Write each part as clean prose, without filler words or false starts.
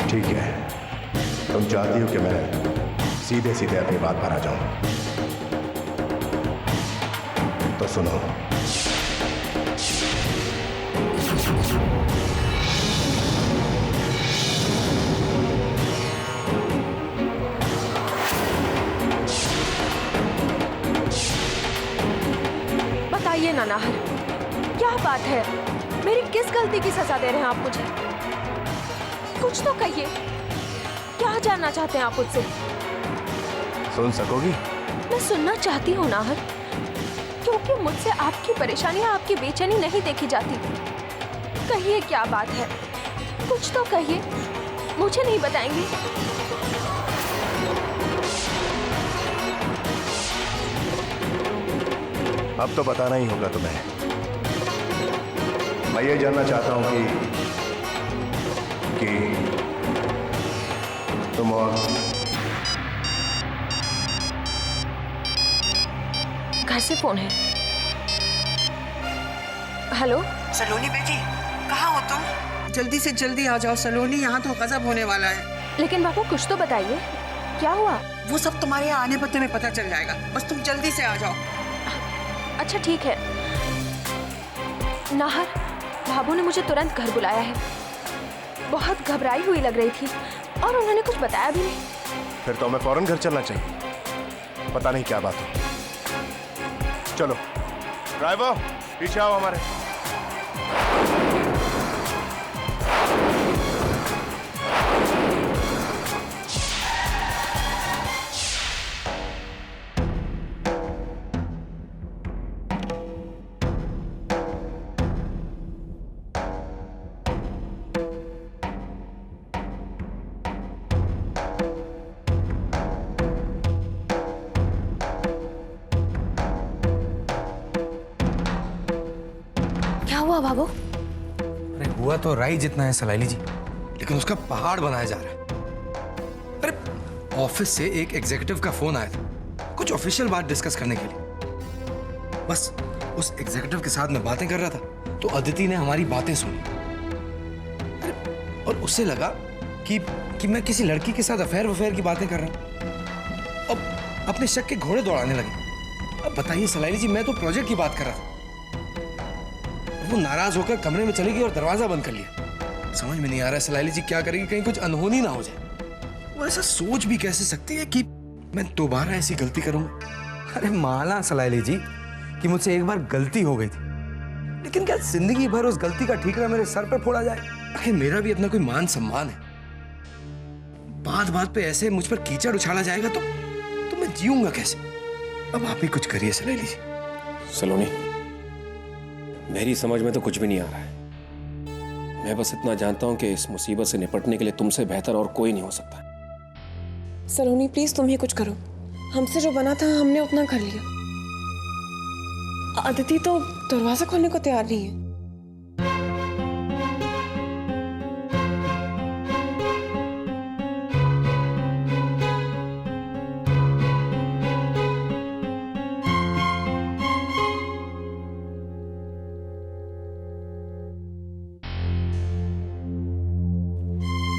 ठीक है, तुम चाहती हो कि मैं सीधे सीधे अपनी बात पर आ जाऊं, तो सुनो। बताइए ना नाहर, क्या बात है? मेरी किस गलती की सजा दे रहे हैं आप मुझे? कुछ तो कहिए, क्या जानना चाहते हैं आप मुझसे? सुन सकोगी? मैं सुनना चाहती हूँ नाहर, क्योंकि मुझसे आपकी परेशानियाँ, आपकी बेचैनी नहीं देखी जाती। कहिए क्या बात है, कुछ तो कहिए, मुझे नहीं बताएंगी? अब तो बताना ही होगा तुम्हें। मैं ये जानना चाहता हूं कि तुम और घर से फोन है। हेलो सलोनी बेटी, कहाँ हो तुम? जल्दी से जल्दी आ जाओ सलोनी, यहाँ तो गजब होने वाला है। लेकिन बाबू कुछ तो बताइए, क्या हुआ? वो सब तुम्हारे यहाँ आने पते में पता चल जाएगा, बस तुम जल्दी से आ जाओ। अच्छा ठीक है। नाहर, बाबू ने मुझे तुरंत घर बुलाया है। बहुत घबराई हुई लग रही थी और उन्होंने कुछ बताया भी नहीं। फिर तो हमें फौरन घर चलना चाहिए। पता नहीं क्या बात है। चलो ड्राइवर, पीछे आओ हमारे। बाबू अरे हुआ तो राई जितना है सलाइली जी, लेकिन उसका पहाड़ बनाया जा रहा है। अरे ऑफिस से एक एग्जीक्यूटिव का फोन आया था, कुछ ऑफिशियल बात डिस्कस करने के लिए। बस उस एग्जीक्यूटिव के साथ मैं बातें कर रहा था तो अदिति ने हमारी बातें सुनी। अरे और उससे लगा कि मैं किसी लड़की के साथ अफेयर की बातें कर रहा हूं। अब अपने शक के घोड़े दौड़ाने लगे। अब बताइए सलाइली जी, मैं तो प्रोजेक्ट की बात कर रहा था। वो नाराज होकर कमरे में चली गई और दरवाजा बंद कर लिया। समझ में नहीं आ रहा है सलाइली जी क्या करेगी, कहीं कुछ अनहोनी ना हो जाए। वो ऐसा सोच भी कैसे सकती है कि मैं दोबारा ऐसी गलती करूंगा। अरे माना सलाइली जी कि मुझसे एक बार गलती हो गई थी, लेकिन क्या जिंदगी भर उस गलती का ठीकरा मेरे सर पर फोड़ा जाए? आखिर मेरा भी अपना कोई मान सम्मान है। बात बात पे ऐसे मुझ पर कीचड़ उछाला जाएगा तो मैं जीऊंगा कैसे? अब आप ही कुछ करिए सलाइली जी। सलोनी, मेरी समझ में तो कुछ भी नहीं आ रहा है। मैं बस इतना जानता हूं कि इस मुसीबत से निपटने के लिए तुमसे बेहतर और कोई नहीं हो सकता। सलोनी प्लीज तुम ही कुछ करो। हमसे जो बना था हमने उतना कर लिया। अदिति तो दरवाजा खोलने को तैयार नहीं है।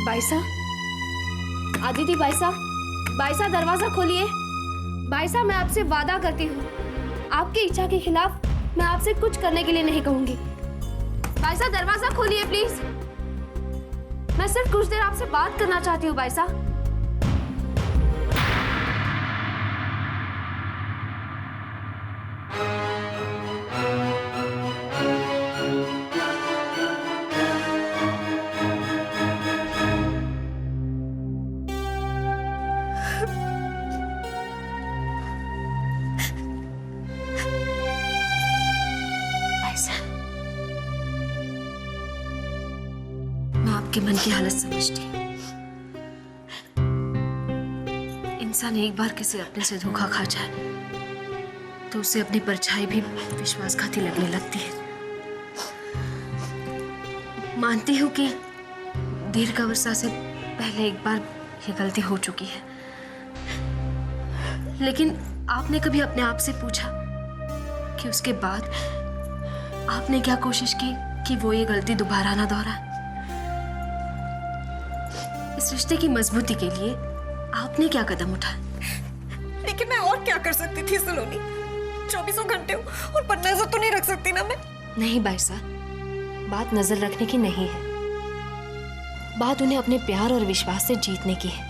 बाईसा, अदिति बाईसा दरवाजा खोलिए। बाईसा, मैं आपसे वादा करती हूँ, आपकी इच्छा के खिलाफ मैं आपसे कुछ करने के लिए नहीं कहूंगी। बाईसा दरवाजा खोलिए प्लीज। मैं सिर्फ कुछ देर आपसे बात करना चाहती हूँ बाईसा। आपके मन की हालत समझती। इंसान एक बार किसी अपने से धोखा खा जाए तो उसे अपनी परछाई भी विश्वासघाती लगने लगती है। मानती हूँ कि दीर्घ अवस्था से पहले एक बार ये गलती हो चुकी है, लेकिन आपने कभी अपने आप से पूछा कि उसके बाद आपने क्या कोशिश की कि वो ये गलती दोबारा ना दोहराए? इस रिश्ते की मजबूती के लिए आपने क्या कदम उठाए? लेकिन मैं और क्या कर सकती थी सलोनी? 24 घंटे हो और पर नजर तो नहीं रख सकती ना मैं। नहीं बाइसा, बात नजर रखने की नहीं है, बात उन्हें अपने प्यार और विश्वास से जीतने की है।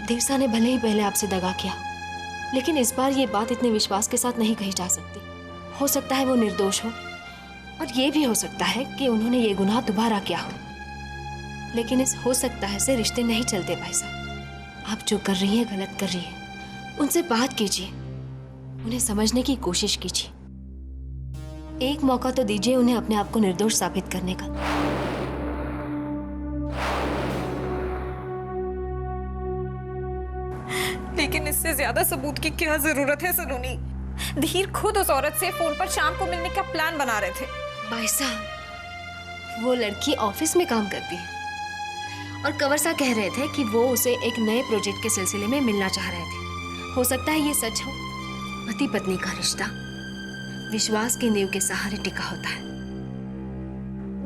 देवसा ने भले ही पहले आपसे दगा किया, लेकिन इस बार ये बात इतने विश्वास के साथ नहीं कही जा सकती। हो सकता है वो निर्दोष हो, और ये भी हो सकता है कि उन्होंने ये गुनाह दोबारा किया हो, लेकिन इस हो सकता है से रिश्ते नहीं चलते बाइसा। आप जो कर रही हैं गलत कर रही हैं। उनसे बात कीजिए, उन्हें समझने की कोशिश कीजिए। एक मौका तो दीजिए उन्हें अपने आप को निर्दोष साबित करने का। लेकिन इससे ज्यादा सबूत की क्या जरूरत है सलोनी? धीर खुद उस औरत से फोन पर शाम को मिलने का प्लान बना रहे थे। बाइसा, वो लड़की ऑफिस में काम करती है और कंवर सा कह रहे थे कि वो उसे एक नए प्रोजेक्ट के सिलसिले में मिलना चाह रहे थे। हो सकता है ये सच हो। पति पत्नी का रिश्ता विश्वास की नींव के सहारे टिका होता है।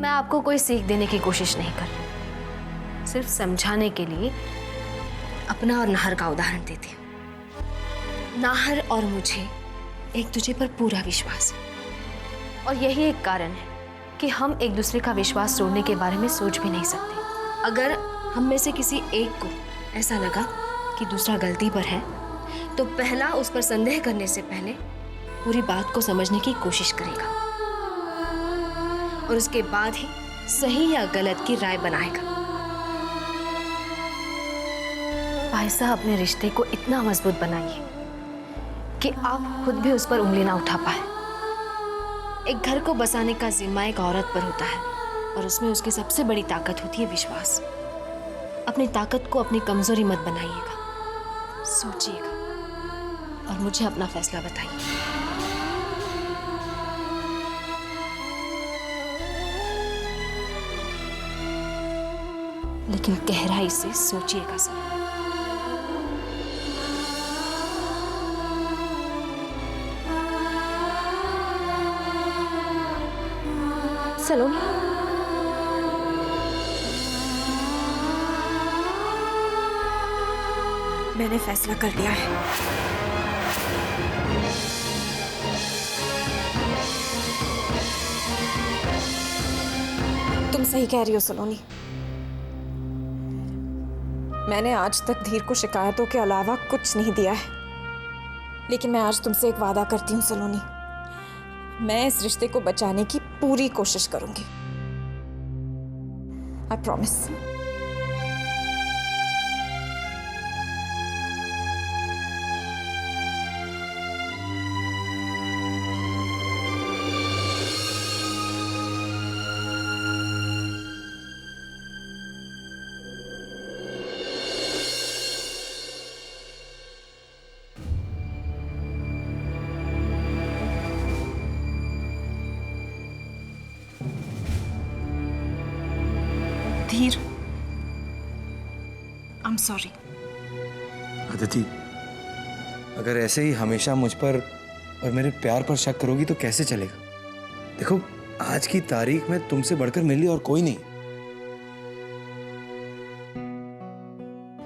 मैं आपको कोई सीख देने की कोशिश नहीं कर रही, सिर्फ समझाने के लिए अपना और नाहर का उदाहरण देती हूँ। नाहर और मुझे एक दूसरे पर पूरा विश्वास है, और यही एक कारण है कि हम एक दूसरे का विश्वास तोड़ने के बारे में सोच भी नहीं सकते। अगर हम में से किसी एक को ऐसा लगा कि दूसरा गलती पर है, तो पहला उस पर संदेह करने से पहले पूरी बात को समझने की कोशिश करेगा, और उसके बाद ही सही या गलत की राय बनाएगा। भाईसा, अपने रिश्ते को इतना मजबूत बनाइए कि आप खुद भी उस पर उंगली ना उठा पाए। एक घर को बसाने का जिम्मा एक औरत पर होता है, और उसमें उसकी सबसे बड़ी ताकत होती है विश्वास। अपनी ताकत को अपनी कमजोरी मत बनाइएगा, सोचिएगा और मुझे अपना फैसला बताइए। लेकिन गहराई से सोचिएगा सर। सलोनी, मैंने फैसला कर लिया है। तुम सही कह रही हो सलोनी। मैंने आज तक धीर को शिकायतों के अलावा कुछ नहीं दिया है, लेकिन मैं आज तुमसे एक वादा करती हूँ सलोनी, मैं इस रिश्ते को बचाने की पूरी कोशिश करूंगी। I promise. धीर, आई एम सॉरी। अदिति, अगर ऐसे ही हमेशा मुझ पर और मेरे प्यार पर शक करोगी तो कैसे चलेगा? देखो, आज की तारीख में तुमसे बढ़कर मेरे लिए और कोई नहीं।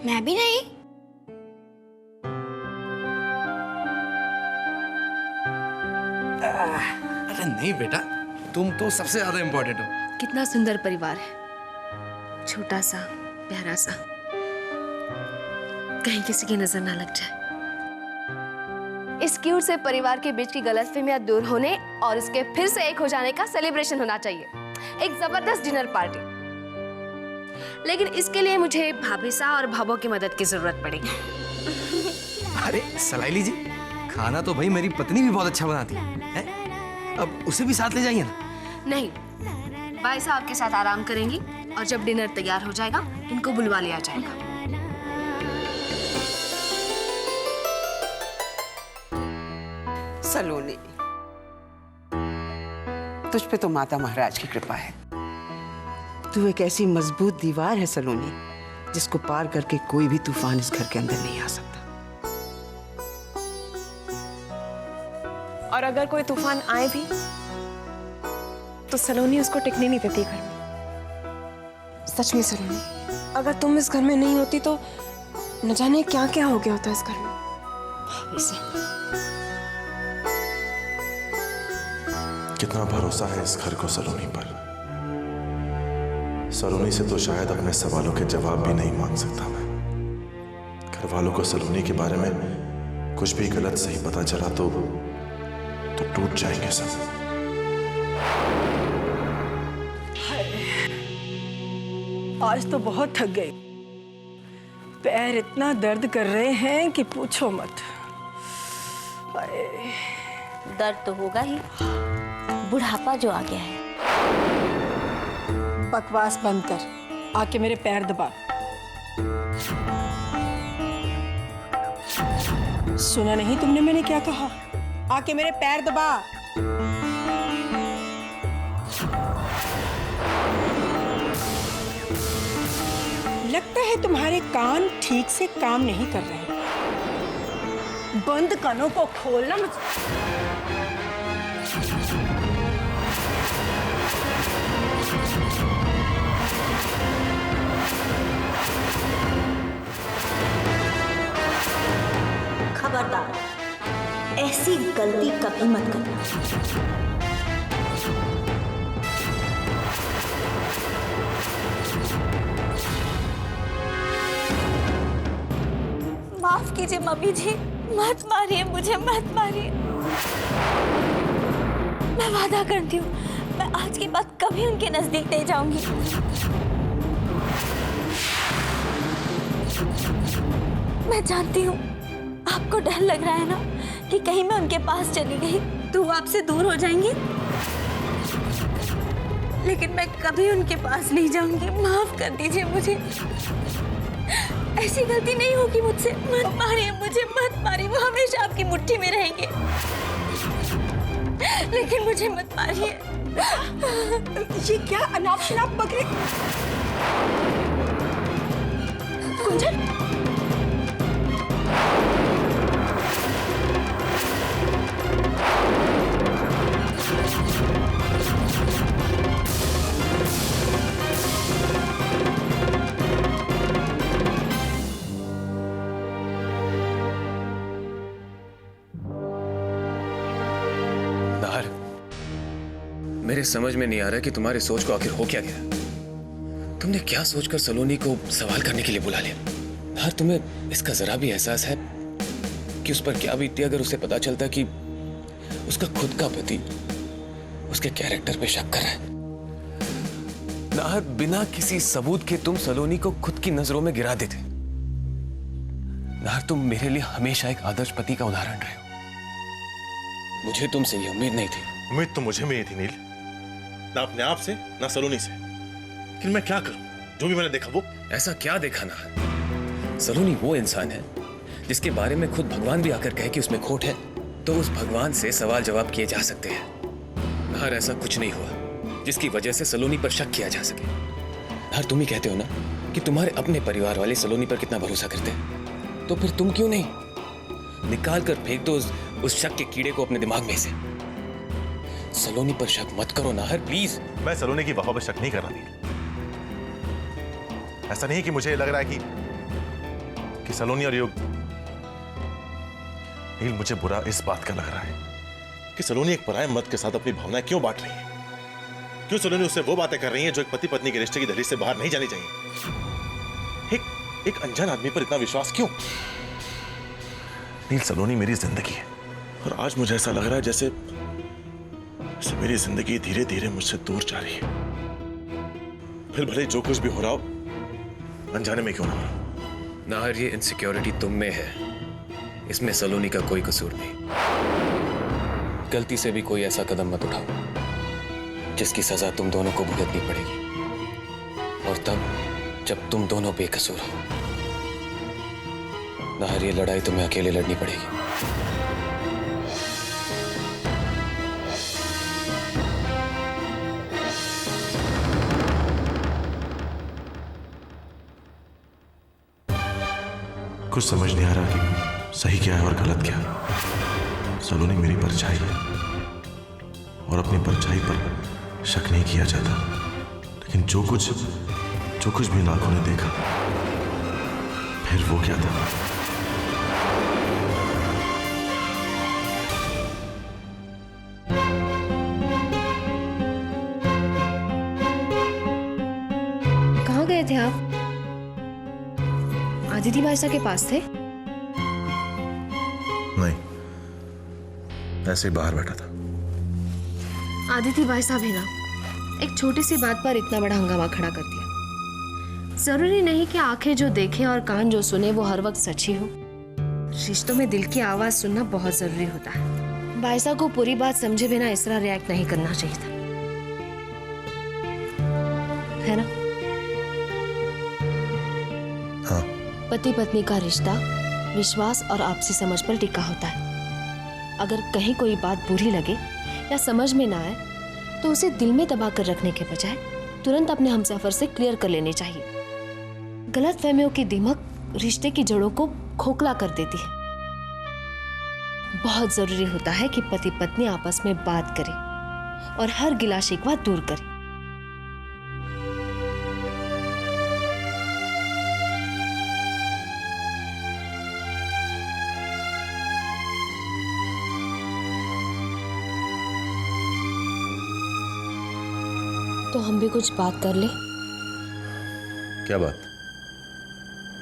मैं भी नहीं। अरे नहीं बेटा, तुम तो सबसे ज्यादा इंपॉर्टेंट हो। कितना सुंदर परिवार है, छोटा सा प्यारा सा, कहीं किसी की नजर ना लग जाए। इस क्यूट से परिवार के बीच की गलतफहमियां दूर होने और इसके फिर से एक हो जाने का सेलिब्रेशन होना चाहिए, एक जबरदस्त डिनर पार्टी। लेकिन इसके लिए मुझे भाभी सा और भाभो की मदद की जरूरत पड़ेगी। अरे सलाइली जी, खाना तो भाई मेरी पत्नी भी बहुत अच्छा बनाती है? अब उसे भी साथ ले जाइए ना। नहीं, भाई साहब के साथ आराम करेंगी, और जब डिनर तैयार हो जाएगा इनको बुलवा लिया जाएगा। सलोनी, तुझ पे तो माता महाराज की कृपा है। तू एक ऐसी मजबूत दीवार है सलोनी, जिसको पार करके कोई भी तूफान इस घर के अंदर नहीं आ सकता। और अगर कोई तूफान आए भी तो सलोनी उसको टिकने नहीं देती घर में। सच में सलोनी, अगर तुम इस घर में नहीं होती तो न जाने क्या क्या हो गया होता इस घर में। इसे कितना भरोसा है इस घर को सलोनी पर। सलोनी से तो शायद अपने सवालों के जवाब भी नहीं मांग सकता मैं। घर वालों को सलोनी के बारे में कुछ भी गलत सही पता चला तो टूट जाएंगे सब। आज तो बहुत थक गई। पैर इतना दर्द कर रहे हैं कि पूछो मत। दर्द तो होगा ही, बुढ़ापा जो आ गया है। बकवास बंद कर, आके मेरे पैर दबा। सुना नहीं तुमने मैंने क्या कहा? आके मेरे पैर दबा। लगता है तुम्हारे कान ठीक से काम नहीं कर रहे। बंद कानों को खोलना मत। खबरदार, ऐसी गलती कभी मत करना। माफ कीजिए मम्मी जी, मत मारिए मुझे, मत मारिए। मैं वादा करती हूँ, मैं आज के बाद कभी उनके नजदीक नहीं जाऊंगी। मैं जानती हूँ आपको डर लग रहा है ना कि कहीं मैं उनके पास चली गई तो वो आपसे दूर हो जाएंगी, लेकिन मैं कभी उनके पास नहीं जाऊंगी। माफ कर दीजिए मुझे, ऐसी गलती नहीं होगी मुझसे। मत मारिए मुझे, मत मारिए। वो हमेशा आपकी मुट्ठी में रहेंगे, लेकिन मुझे मत मारिए। ये क्या अनाप शनाप बकरे। कुंजन, मेरे समझ में नहीं आ रहा कि तुम्हारी सोच को आखिर हो क्या गया। तुमने क्या सोचकर सलोनी को सवाल करने के लिए बुला लिया? यार, तुम्हें इसका जरा भी एहसास है कि उस पर क्या बीतती अगर उसे पता चलता कि उसका खुद का पति उसके कैरेक्टर पे शक कर रहा है? नाहर, बिना किसी सबूत के तुम सलोनी को खुद की नजरों में गिरा देते। नाहर, तुम मेरे लिए हमेशा एक आदर्श पति का उदाहरण रहे हो। मुझे तुमसे ये उम्मीद नहीं थी। उम्मीद तो मुझे भी थी नील, ना अपने आप से ना सलोनी से। लेकिन मैं क्या करूं, जो भी मैंने देखा वो। ऐसा क्या देखा ना? सलोनी वो इंसान है जिसके बारे में खुद भगवान भी आकर कहे कि उसमें खोट है तो उस भगवान से सवाल जवाब किए जा सकते हैं। हर ऐसा कुछ नहीं हुआ जिसकी वजह से सलोनी पर शक किया जा सके। हर तुम ही कहते हो ना कि तुम्हारे अपने परिवार वाले सलोनी पर कितना भरोसा करते हैं, तो फिर तुम क्यों नहीं निकाल कर फेंक दो उस शक के कीड़े को अपने दिमाग में से। सलोनी पर शक मत करो नाहर, प्लीज। मैं सलोनी की वफा पर शक नहीं कर रहा नील। ऐसा नहीं कि मुझे लग रहा है कि सलोनी और युग। नील, मुझे बुरा इस बात का लग रहा है कि सलोनी एक पराये मर्द के साथ अपनी भावनाएं क्यों बांट रही है। क्यों सलोनी उससे वो बातें कर रही है जो एक पति पत्नी के रिश्ते की दहलीज से बाहर नहीं जानी चाहिए। एक अनजान आदमी पर इतना विश्वास क्यों? नील, सलोनी मेरी जिंदगी है और आज मुझे ऐसा लग रहा है जैसे मेरी जिंदगी धीरे धीरे मुझसे दूर जा रही है। फिर भले जो कुछ भी हो रहा हो अनजाने में क्यों ना हो। नाहर, ये इनसिक्योरिटी तुम में है, इसमें सलोनी का कोई कसूर नहीं। गलती से भी कोई ऐसा कदम मत उठाओ जिसकी सजा तुम दोनों को भुगतनी पड़ेगी, और तब जब तुम दोनों बेकसूर हो। नाहर, ये लड़ाई तुम्हें अकेले लड़नी पड़ेगी। कुछ समझ नहीं आ रहा कि सही क्या है और गलत क्या है। सलोनी मेरी परछाई है और अपनी परछाई पर शक नहीं किया जाता, लेकिन जो कुछ जो कुछ भी इन आंखों ने देखा, फिर वो क्या था? कहाँ गए थे आप? आदिति बाईसा के पास थे? नहीं, ऐसे ही बाहर बैठा था। आदिति बाईसा भी ना एक छोटी सी बात पर इतना बड़ा हंगामा खड़ा कर दिया। जरूरी नहीं कि आंखें जो देखें और कान जो सुने वो हर वक्त सच्ची हो। रिश्तों में दिल की आवाज सुनना बहुत जरूरी होता है। बाईसा को पूरी बात समझे बिना इस तरह रिएक्ट नहीं करना चाहिए था, है ना? हाँ। पति पत्नी का रिश्ता विश्वास और आपसी समझ पर टिका होता है। अगर कहीं कोई बात बुरी लगे या समझ में ना आए तो उसे दिल में दबा कर रखने के बजाय तुरंत अपने हमसफर से क्लियर कर लेनी चाहिए। गलतफहमियों की दीमक रिश्ते की जड़ों को खोखला कर देती है। बहुत जरूरी होता है कि पति पत्नी आपस में बात करें और हर गिला शिकवा दूर करें। तो हम भी कुछ बात कर ले। क्या बात?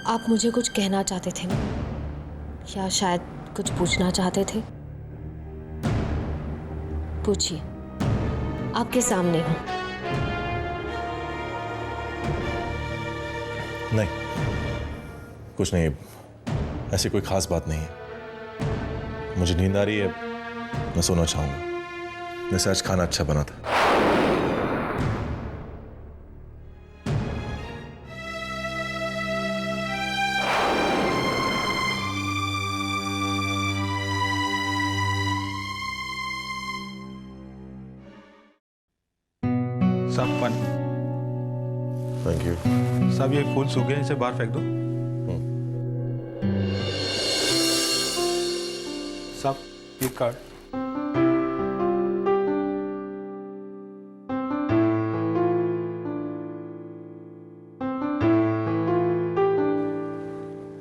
आप मुझे कुछ कहना चाहते थे ना, या शायद कुछ पूछना चाहते थे? पूछिए, आपके सामने हूं। नहीं, कुछ नहीं, ऐसी कोई खास बात नहीं है। मुझे नींद आ रही है, मैं सोना चाहूंगा। वैसे आज खाना अच्छा बना था। साहब पानी। Thank you. साहब ये फूल सूखे हैं, इसे बाहर फेंक दो। साहब ये कार्ड।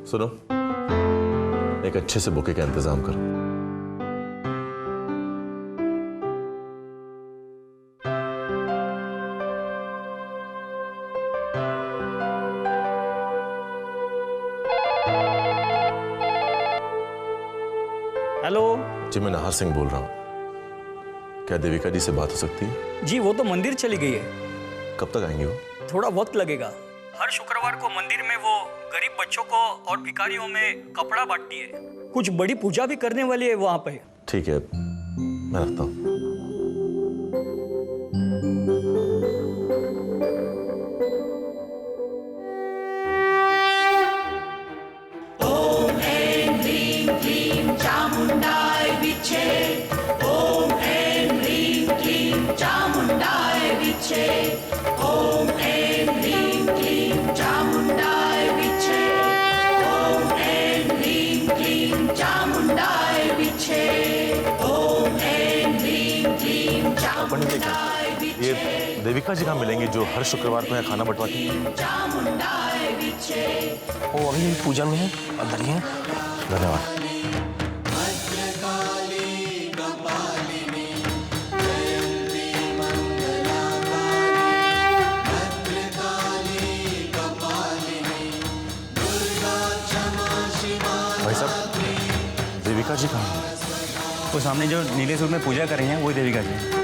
सुनो, एक अच्छे से बुके का इंतजाम करो। हेलो जी, मैं नाहर सिंह बोल रहा हूँ। क्या देविका जी से बात हो सकती है? जी, वो तो मंदिर चली गई है। कब तक आएंगी वो? थोड़ा वक्त लगेगा। हर शुक्रवार को मंदिर में वो गरीब बच्चों को और भिखारियों में कपड़ा बांटती है। कुछ बड़ी पूजा भी करने वाली है वहां पे। ठीक है, मैं रखता हूँ। ये देविका जी कहाँ मिलेंगी जो हर शुक्रवार को यहाँ खाना बंटवाती हैं? वो अभी पूजा में है, अंदर ही है। धन्यवाद। भाई साहब, देविका जी कहाँ हैं? वो सामने जो नीले सूट में पूजा कर रही हैं, वही देविका जी।